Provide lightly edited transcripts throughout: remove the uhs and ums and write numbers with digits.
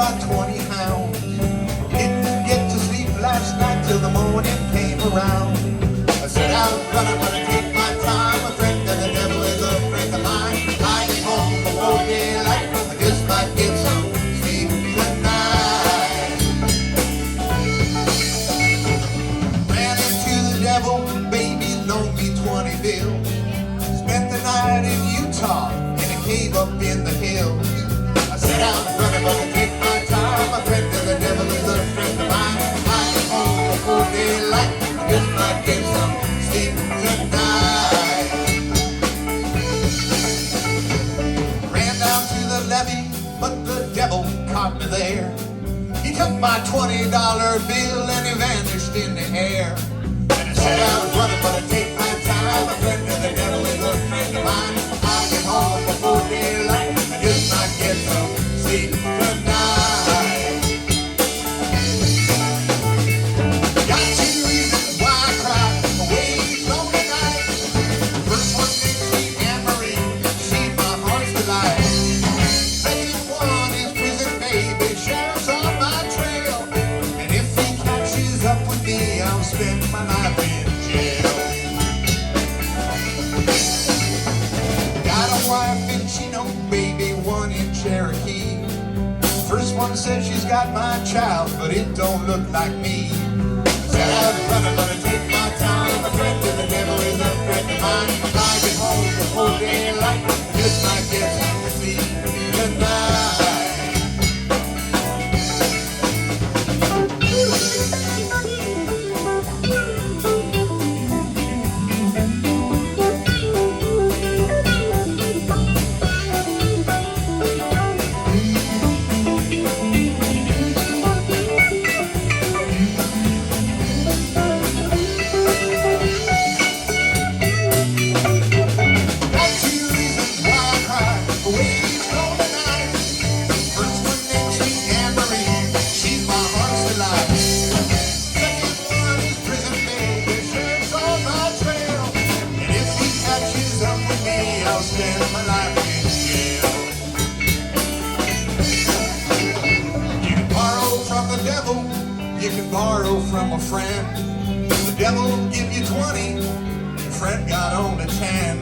about 20 hounds. Didn't get to sleep last night till the morning came around. I said I'm gonna take my time. A friend of the devil is a friend of mine. I get home before daylight. I just might get some sleep tonight. Ran into the devil, baby loaned me 20 bills. Spent the night in Utah in a cave up in the hills. I said I'm gonna take my time. A friend of the devil is a friend of mine. I get home before daylight. I just might get some sleep tonight. Ran down to the levee, but the devil caught me there. He took my $20 bill and he vanished in the air. And I said I was gonna take my time. A friend of the devil is a friend of mine. I get home before daylight. I just might get some sleep tonight. Got two reasons why I cry away each lonely night. First one named Sweet Anne Marie, she's my heart's delight. Second one is prison baby, sheriff's on my trail. And if he catches up with me, I'll spend my life in jail. Got a wife in Chino, baby, one in Cherokee. First one says she's got my child, but it don't look like me. Said I'm gonna take my time. A friend of the devil is a friend of mine. I get home before daylight. I just might get some sleep tonight. I'll spend my life in jail. You can borrow from the devil, you can borrow from a friend. The devil will give you 20, your friend got only 10.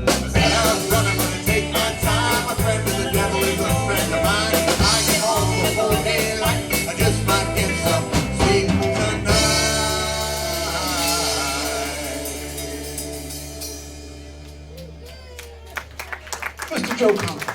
I said I'm gonna take my time. A friend of the devil is a friend of mine. I get home before daylight. I just might get some sleep tonight. Mr. Joe Conklin.